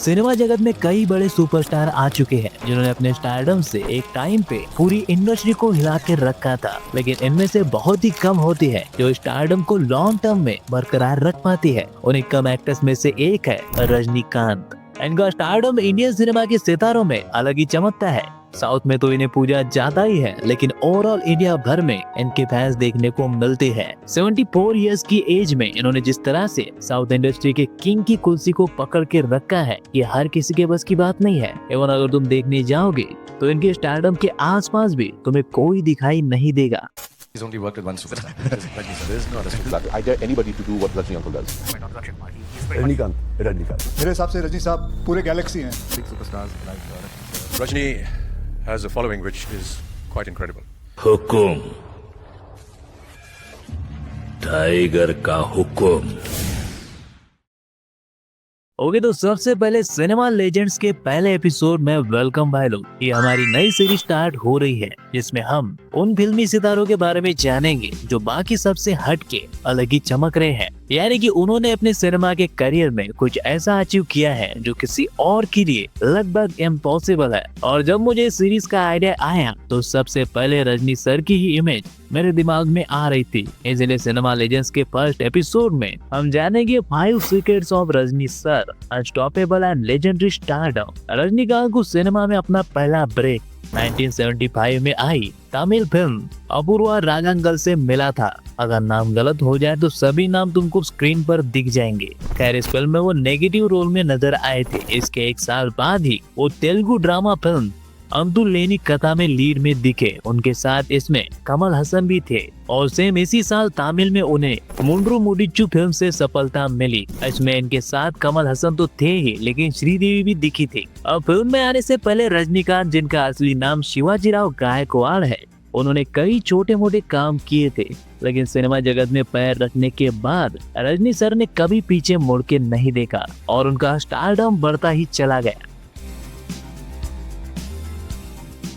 Cinema जगत में कई बड़े सुपरस्टार आ चुके हैं जिन्होंने अपने स्टारडम से एक टाइम पे पूरी इंडस्ट्री को हिला के रखा था, लेकिन इनमें से बहुत ही कम होती है जो स्टारडम को लॉन्ग टर्म में बरकरार रख पाती है। उन्हीं कम एक्टर्स में से एक है रजनीकांत। इनका स्टारडम इंडियन सिनेमा के सितारों में अलग ही चमकता है। साउथ में तो इन्हें पूजा जाता ही है, लेकिन ओवरऑल इंडिया भर में इनके फैंस देखने को मिलते हैं। 74 इयर्स की एज में इन्होंने जिस तरह से साउथ इंडस्ट्री के किंग की कुर्सी को पकड़ के रखा है, ये हर किसी के बस की बात नहीं है। एवं अगर तुम देखने जाओगे तो इनके स्टारडम के आसपास भी तुम्हें कोई दिखाई नहीं देगा। He's only worked with one superstar. There's no other superstar. I dare anybody to do what Rajni uncle does. Rajinikanth मेरे हिसाब से रजनी साहब पूरे गैलेक्सी हैं। Big superstars like Rajni has a following which is quite incredible. Hukum, tiger का हुकुम। Okay तो सबसे पहले सिनेमा लेजेंड्स के पहले एपिसोड में वेलकम भाई लोग। ये हमारी नई सीरीज स्टार्ट हो रही है जिसमें हम उन फिल्मी सितारों के बारे में जानेंगे जो बाकी सबसे हटके अलग ही चमक रहे हैं। यानी कि उन्होंने अपने सिनेमा के करियर में कुछ ऐसा अचीव किया है जो किसी और के लिए लगभग इम्पॉसिबल है। और जब मुझे इस सीरीज का आइडिया आया तो सबसे पहले रजनी सर की ही इमेज मेरे दिमाग में आ रही थी। इसलिए सिनेमा लेजेंड्स के फर्स्ट एपिसोड में हम जानेंगे 5 secrets of Rajni sir, unstoppable and legendary stardom. Rajinikanth को सिनेमा में अपना पहला ब्रेक 1975 में आई तमिल फिल्म अपूर्वा राजंगल से मिला था। अगर नाम गलत हो जाए तो सभी नाम तुमको स्क्रीन पर दिख जाएंगे। खैर इस फिल्म में वो नेगेटिव रोल में नजर आए थे। इसके एक साल बाद ही वो तेलुगु ड्रामा फिल्म अंतुलेनी कथा में लीड में दिखे। उनके साथ इसमें कमल हसन भी थे। और सेम इसी साल तमिल में उन्हें मुंड्रू मुडिच्चू फिल्म से सफलता मिली। इसमें इनके साथ कमल हसन तो थे ही, लेकिन श्रीदेवी भी दिखी थी। अब फिल्म में आने से पहले रजनीकांत, जिनका असली नाम शिवाजीराव गायकवाड़ है, उन्होंने कई छोटे मोटे काम किए थे, लेकिन सिनेमा जगत में पैर रखने के बाद रजनी सर ने कभी पीछे मुड़ के नहीं देखा और उनका स्टारडम बढ़ता ही चला गया।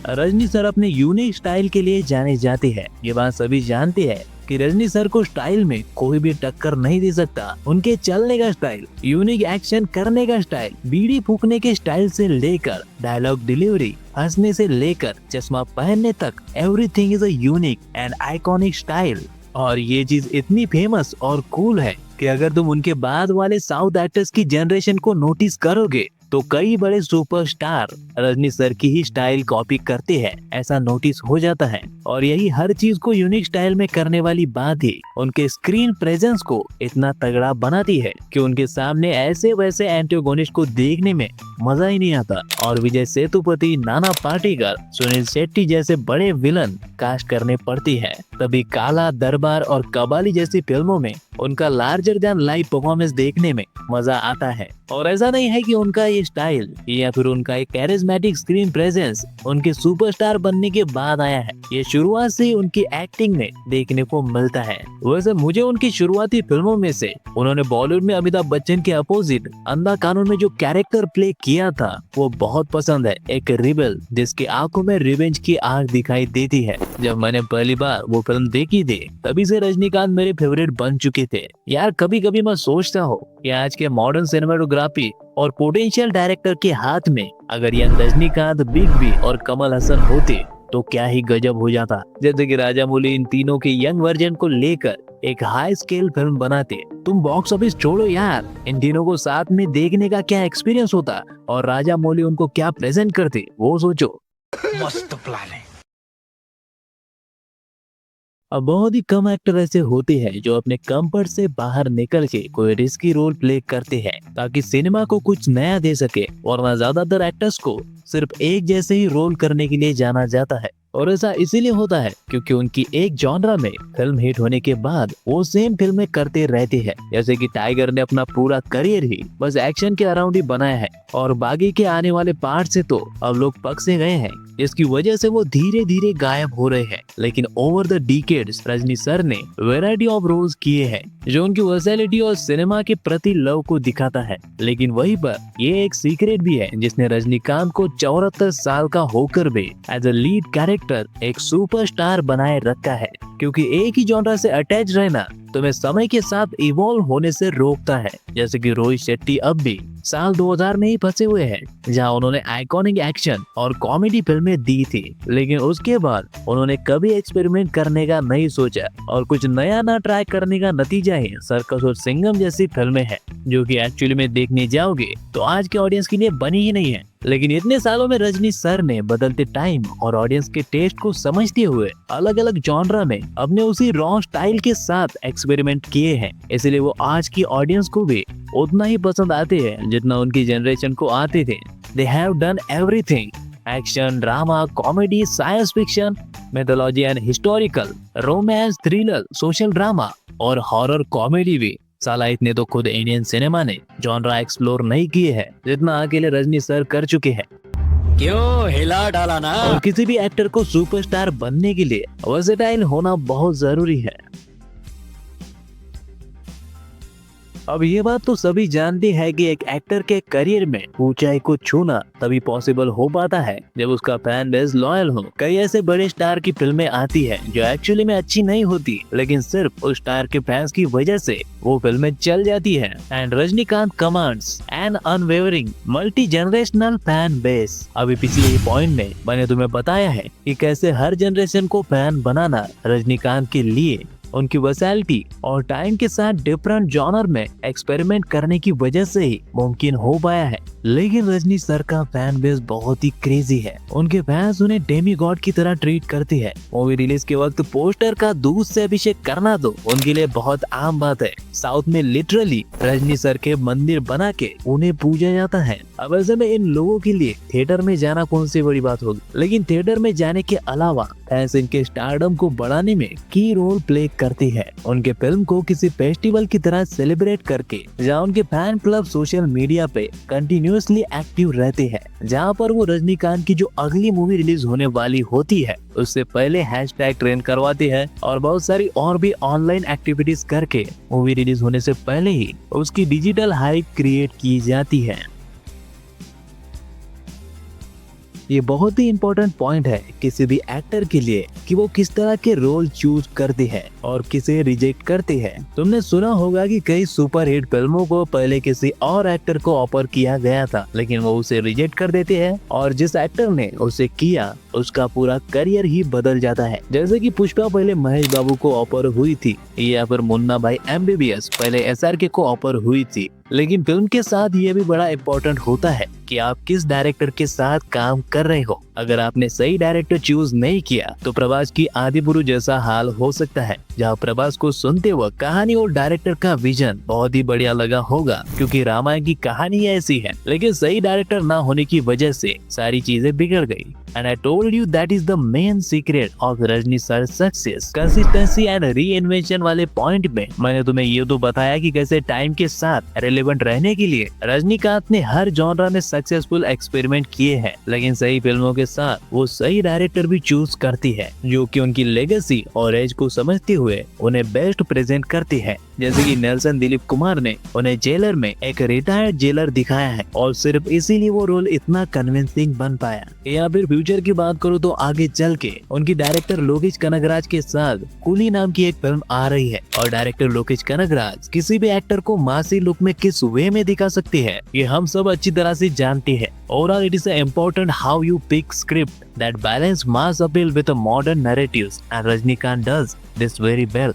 रजनी सर अपने यूनिक स्टाइल के लिए जाने जाते हैं। ये बात सभी जानते हैं कि रजनी सर को स्टाइल में कोई भी टक्कर नहीं दे सकता। उनके चलने का स्टाइल, यूनिक एक्शन करने का स्टाइल, बीड़ी फूकने के स्टाइल से लेकर डायलॉग डिलीवरी, हंसने से लेकर चश्मा पहनने तक, everything is a unique and iconic style. और ये चीज इतनी फेमस और कूल है कि अगर तुम उनके बाद वाले साउथ एक्टर्स की जनरेशन को नोटिस करोगे तो कई बड़े सुपरस्टार रजनी सर की ही स्टाइल कॉपी करते हैं, ऐसा नोटिस हो जाता है। और यही हर चीज को यूनिक स्टाइल में करने वाली बात ही उनके स्क्रीन प्रेजेंस को इतना तगड़ा बनाती है कि उनके सामने ऐसे वैसे एंटागोनिस्ट को देखने में मजा ही नहीं आता। और विजय सेतुपति, नाना पाटेकर, सुनील शेट्टी जैसे बड़े विलन कास्ट करने पड़ती है, तभी काला दरबार और कबाली जैसी फिल्मों में उनका लार्जर देन लाइफ परफॉर्मेंस देखने में मजा आता है। और ऐसा नहीं है कि उनका ये स्टाइल या फिर उनका एक कैरिस्मेटिक स्क्रीन प्रेजेंस उनके सुपरस्टार बनने के बाद आया है। ये शुरुआत से ही उनकी एक्टिंग में देखने को मिलता है। वैसे मुझे उनकी शुरुआती फिल्मों में से उन्होंने बॉलीवुड में अमिताभ बच्चन के अपोजिट अंधा कानून में जो कैरेक्टर प्ले किया था वो बहुत पसंद है। एक रिबेल जिसकी आंखों में रिवेंज की आग दिखाई देती है। जब मैंने पहली बार वो फिल्म देखी थी तभी से रजनीकांत मेरे फेवरेट बन चुके थे। यार कभी कभी मैं सोचता हूँ कि आज के मॉडर्न सिनेमाटोग्राफी और पोटेंशियल डायरेक्टर के हाथ में अगर यंग रजनीकांत, बिग बी और कमल हसन होते तो क्या ही गजब हो जाता। जैसे कि राजामौली इन तीनों के यंग वर्जन को लेकर एक हाई स्केल फिल्म बनाते। तुम बॉक्स ऑफिस छोड़ो यार, इन तीनों को साथ में देखने का क्या एक्सपीरियंस होता और राजामौली उनको क्या प्रेजेंट करते वो सोचो। मस्त प्लान है। अब बहुत ही कम एक्टर ऐसे होते हैं जो अपने कंफर्ट से बाहर निकल के कोई रिस्की रोल प्ले करते हैं ताकि सिनेमा को कुछ नया दे सके, वरना ज्यादातर एक्टर्स को सिर्फ एक जैसे ही रोल करने के लिए जाना जाता है। और ऐसा इसीलिए होता है क्योंकि उनकी एक जॉनरा में फिल्म हिट होने के बाद वो सेम फिल्में करते रहते हैं। जैसे कि टाइगर ने अपना पूरा करियर ही बस एक्शन के अराउंड ही बनाया है और बागी के आने वाले पार्ट से तो अब लोग पक से गए हैं, इसकी वजह से वो धीरे धीरे गायब हो रहे हैं। लेकिन over the decades Rajni sir ने वैरायटी ऑफ रोल्स किए हैं जो उनकी वर्सैलिटी और सिनेमा के प्रति लव को दिखाता है। लेकिन वहीं पर ये एक सीक्रेट भी है जिसने रजनीकांत को 74 साल का होकर भी एज अ लीड कैरेक्टर एक सुपरस्टार बनाए रखा है। क्योंकि एक ही जॉनरा से अटैच रहना तुम्हें समय के साथ इवॉल्व होने से रोकता है। जैसे कि रोहित शेट्टी अब भी साल 2000 में ही फंसे हुए हैं, जहां उन्होंने आइकॉनिक एक्शन और कॉमेडी फिल्में दी थी, लेकिन उसके बाद उन्होंने कभी एक्सपेरिमेंट करने का नहीं सोचा और कुछ नया ना ट्राई करने का नतीजा ही सर्कस और सिंघम जैसी फिल्में हैं, जो कि एक्चुअली में देखने जाओगे तो आज के ऑडियंस के लिए बनी ही नहीं है। लेकिन इतने सालों में रजनी सर ने बदलते टाइम और ऑडियंस के टेस्ट को समझते हुए अलग अलग जॉनरा में अपने उसी रॉ स्टाइल के साथ एक्सपेरिमेंट किए हैं, इसलिए वो आज की ऑडियंस को भी उतना ही पसंद आते हैं जितना उनकी जनरेशन को आते थे। They have done everything, action, drama, comedy, science fiction, mythology and historical, romance, thriller, social drama और हॉरर कॉमेडी भी। साला इतने तो खुद इंडियन सिनेमा ने जॉनरा एक्सप्लोर नहीं किए हैं जितना अकेले रजनी सर कर चुके हैं। क्यों हिला डाला ना। और किसी भी एक्टर को सुपरस्टार बनने के लिए वर्सेटाइल होना बहुत जरूरी है। अब ये बात तो सभी जानते हैं कि एक एक्टर के करियर में ऊंचाई को छूना तभी पॉसिबल हो पाता है जब उसका फैन बेस लॉयल हो। कई ऐसे बड़े स्टार की फिल्में आती हैं जो एक्चुअली में अच्छी नहीं होती, लेकिन सिर्फ उस स्टार के फैंस की वजह से वो फिल्में चल जाती हैं। And Rajinikanth commands an unwavering multi generational fan base. अभी पिछले ही पॉइंट में मैंने तुम्हें बताया है कि कैसे हर जनरेशन को फैन बनाना रजनीकांत के लिए उनकी वर्सैलिटी और टाइम के साथ डिफरेंट जॉनर में एक्सपेरिमेंट करने की वजह से ही मुमकिन हो पाया है। लेकिन रजनी सर का फैन बेस बहुत ही क्रेजी है। उनके फैंस उन्हें डेमी गॉड की तरह ट्रीट करते हैं। मूवी रिलीज के वक्त पोस्टर का दूध से अभिषेक करना तो उनके लिए बहुत आम बात है। साउथ में लिटरली रजनी सर के मंदिर बना के उन्हें पूजा जाता है। अब ऐसे में इन लोगों के लिए थिएटर में जाना कौन सी बड़ी बात होगी, लेकिन थिएटर में जाने के अलावा फैंस इनके स्टारडम को बढ़ाने में की रोल प्ले करती है। उनके फिल्म को किसी फेस्टिवल की तरह सेलिब्रेट करके, जहां उनके फैन क्लब सोशल मीडिया पे कंटिन्यूअसली एक्टिव रहते हैं, जहां पर वो रजनीकांत की जो अगली मूवी रिलीज होने वाली होती है उससे पहले हैशटैग ट्रेंड करवाते हैं और बहुत सारी और भी ऑनलाइन एक्टिविटीज करके मूवी रिलीज होने से पहले ही उसकी डिजिटल हाइप क्रिएट की जाती है। ये बहुत ही इम्पोर्टेंट पॉइंट है किसी भी एक्टर के लिए कि वो किस तरह के रोल चूज करते हैं और किसे रिजेक्ट करते हैं। तुमने सुना होगा कि कई सुपरहिट फिल्मों को पहले किसी और एक्टर को ऑफर किया गया था, लेकिन वो उसे रिजेक्ट कर देते हैं और जिस एक्टर ने उसे किया उसका पूरा करियर ही बदल जाता है। जैसे कि पुष्पा पहले महेश बाबू को ऑफर हुई थी, या फिर मुन्ना भाई MBBS पहले SRK को ऑफर हुई थी। लेकिन फिल्म के साथ ये भी बड़ा इम्पोर्टेंट होता है कि आप किस डायरेक्टर के साथ काम कर रहे हो। अगर आपने सही डायरेक्टर चूज नहीं किया तो प्रभास की आदिपुरुष जैसा हाल हो सकता है, जहां प्रभास को सुनते वक्त कहानी और डायरेक्टर का विजन बहुत ही बढ़िया लगा होगा, क्योंकि रामायण की कहानी ऐसी है। लेकिन सही डायरेक्टर ना होने की वजह से सारी चीजें बिगड़ गई। And I told you that is the main secret of Rajni sir success. Consistency and reinvention वाले पॉइंट में मैंने तुम्हें ये तो बताया कि कैसे टाइम के साथ रेलेवेंट रहने के लिए रजनीकांत ने हर जॉनरा में सक्सेसफुल एक्सपेरिमेंट किए हैं, लेकिन सही फिल्मों के साथ वो सही डायरेक्टर भी चूज करती है जो कि उनकी लेगेसी और एज को समझते हुए उन्हें बेस्ट प्रेजेंट करती है। जैसे कि नेल्सन दिलीप कुमार ने उन्हें जेलर में एक रिटायर्ड जेलर दिखाया है और सिर्फ इसीलिए वो रोल इतना कन्विंसिंग बन पाया। या फिर फ्यूचर की बात करूँ तो आगे चल के उनकी डायरेक्टर लोकेश कनगराज के साथ कूली नाम की एक फिल्म आ रही है और डायरेक्टर लोकेश कनगराज किसी भी एक्टर को मासी लुक में किस वे में दिखा सकते हैं ये हम सब अच्छी तरह से जानते हैं। Overall it is important how you pick script that balance mass appeal with modern narratives and Rajinikanth does this very well.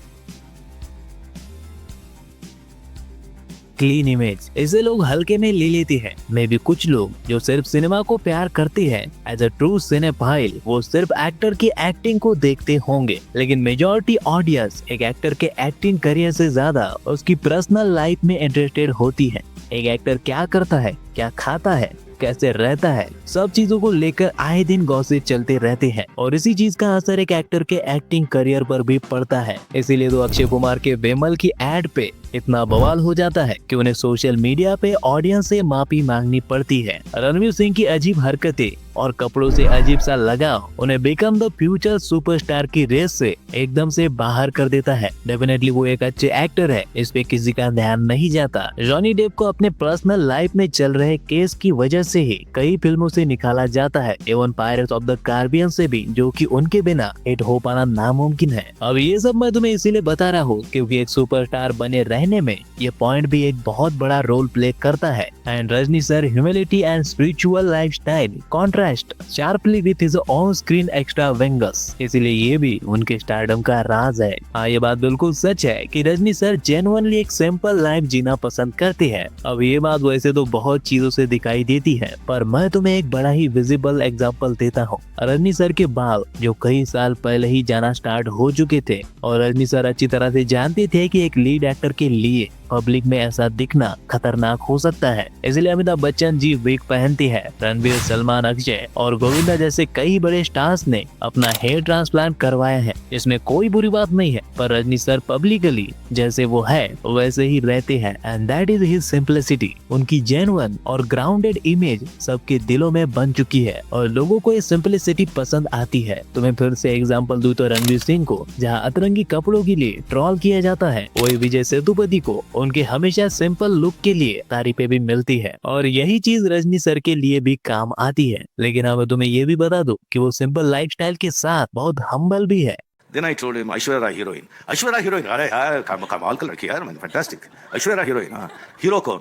Clean image, इसे लोग हल्के में ले लेते हैं। मे भी कुछ लोग जो सिर्फ सिनेमा को प्यार करते हैं एज अ ट्रू सिनेफाइल, वो सिर्फ एक्टर की एक्टिंग को देखते होंगे, लेकिन मेजॉरिटी ऑडियंस एक एक्टर के एक्टिंग करियर से ज्यादा उसकी पर्सनल लाइफ में इंटरेस्टेड होती है। एक एक्टर क्या करता है, क्या खाता है, कैसे रहता है, सब चीजों को लेकर आए दिन गॉसिप चलते रहते हैं और इसी चीज का असर एक एक्टर के एक्टिंग करियर पर भी पड़ता है। इसीलिए तो अक्षय कुमार के बेमल की एड पे इतना बवाल हो जाता है कि उन्हें सोशल मीडिया पे ऑडियंस से माफी मांगनी पड़ती है। रणवीर सिंह की अजीब हरकतें और कपड़ों से अजीब सा लगाव उन्हें बिकम द फ्यूचर सुपरस्टार की रेस से एकदम से बाहर कर देता है। डेफिनेटली वो एक अच्छे एक्टर है, इस पे किसी का ध्यान नहीं जाता। जॉनी डेप को अपने पर्सनल लाइफ में चल रहे केस की वजह से ही कई फिल्मों से निकाला जाता है, एवं पायरेट्स ऑफ द कैरिबियन से भी, जो कि उनके बिना हिट हो पाना नामुमकिन है। अब ये सब मैं तुम्हें इसीलिए बता रहा हूँ क्योंकि एक सुपरस्टार बने रहने में ये पॉइंट भी एक बहुत बड़ा रोल प्ले करता है। And Rajni sir humility and spiritual lifestyle contrast sharply with his on screen extravagance, इसीलिए ये भी उनके स्टारडम का राज है। हाँ, ये बात बिल्कुल सच है कि रजनी सर जेन्युइनली एक सिंपल लाइफ जीना पसंद करते हैं। अब ये बात वैसे तो बहुत चीजों से दिखाई देती है, पर मैं तुम्हें एक बड़ा ही विजिबल एग्जांपल देता हूँ। रजनी सर के बाल जो कई साल पहले ही जाना स्टार्ट हो चुके थे, और रजनी सर अच्छी तरह से जानते थे कि एक लीड एक्टर के लिए पब्लिक में ऐसा दिखना खतरनाक हो सकता है। इसलिए अमिताभ बच्चन जी विग पहनती है, रणबीर, सलमान, अक्षय और गोविंदा जैसे कई बड़े स्टार्स ने अपना हेयर ट्रांसप्लांट करवाया है। इसमें कोई बुरी बात नहीं है, पर रजनी सर पब्लिकली जैसे वो है वैसे ही रहते हैं, and that is his simplicity. उनकी जेन्युइन और ग्राउंडेड इमेज सबके दिलों में बन चुकी है और लोगों को ये सिंपलिसिटी पसंद आती है। तुम्हें फिर से एग्जाम्पल दूं तो रणवीर सिंह को जहाँ अतरंगी कपड़ों के लिए ट्रोल किया जाता है, वही विजय सेतुपति को उनके हमेशा सिंपल लुक के लिए तारीफें भी मिलती है, और यही चीज रजनी सर के लिए भी काम आती है। लेकिन अब तुम्हें ये भी बता दूं कि वो सिंपल लाइफस्टाइल के साथ बहुत हम्बल भी है। Then I told him, Aishwarya Rai heroine. Aishwarya Rai heroine. अरे यार कमाल का लड़की यार, फैंटास्टिक। Aishwarya Rai heroine, हाँ। हीरो कौन?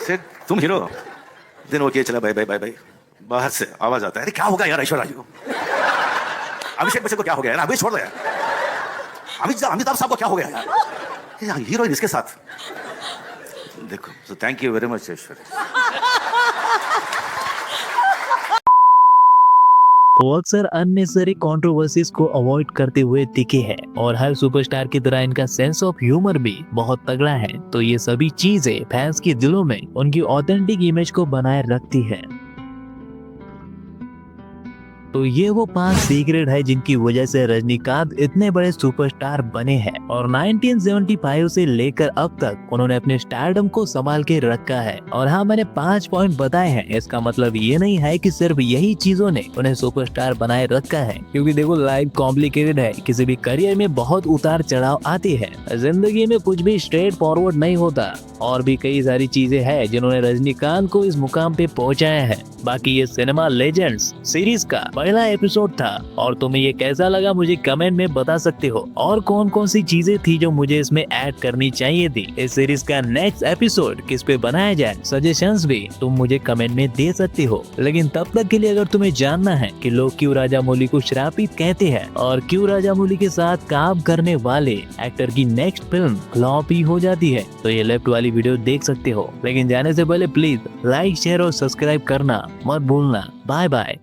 Said, तुम हीरो? दिन वो किए चला बाय बाय बाय बाय। बाहर से आवाज आता है, अरे क्या होगा यार ऐश्वर्या राय को? अभिषेक बच्चन को क्या हो गया यार? अभी छोड़ दो यार। अमिताभ साहब को क्या हो गया यार? हीरोइन इसके साथ। देखो, so thank you very much Aishwarya. वो अक्सर अननेसेसरी कंट्रोवर्सीज को अवॉइड करते हुए दिखे हैं, और हर सुपरस्टार की तरह इनका सेंस ऑफ ह्यूमर भी बहुत तगड़ा है। तो ये सभी चीजें फैंस के दिलों में उनकी ऑथेंटिक इमेज को बनाए रखती है। तो ये वो 5 सीक्रेट है जिनकी वजह से रजनीकांत इतने बड़े सुपरस्टार बने हैं, और 1975 से लेकर अब तक उन्होंने अपने स्टारडम को संभाल के रखा है। और हाँ, मैंने 5 पॉइंट बताए हैं, इसका मतलब ये नहीं है कि सिर्फ यही चीजों ने उन्हें सुपरस्टार बनाए रखा है, क्योंकि देखो लाइफ कॉम्प्लिकेटेड है, किसी भी करियर में बहुत उतार चढ़ाव आती है, जिंदगी में कुछ भी स्ट्रेट फॉरवर्ड नहीं होता, और भी कई सारी चीजें हैं जिन्होंने रजनीकांत को इस मुकाम पे पहुंचाया है। बाकी ये सिनेमा लेजेंड्स सीरीज का पहला एपिसोड था, और तुम्हें ये कैसा लगा मुझे कमेंट में बता सकते हो, और कौन कौन सी चीजें थी जो मुझे इसमें ऐड करनी चाहिए थी। इस सीरीज का नेक्स्ट एपिसोड किस पे बनाया जाए, सजेशंस भी तुम मुझे कमेंट में दे सकते हो। लेकिन तब तक के लिए अगर तुम्हें जानना है कि लोग क्यों राजामौली को श्रापित कहते हैं, और क्यों राजामौली के साथ काम करने वाले एक्टर की नेक्स्ट फिल्म फ्लॉप ही हो जाती है, तो ये लेफ्ट वाली वीडियो देख सकते हो। लेकिन जाने से पहले प्लीज लाइक, शेयर और सब्सक्राइब करना मत भूलना। Bye bye.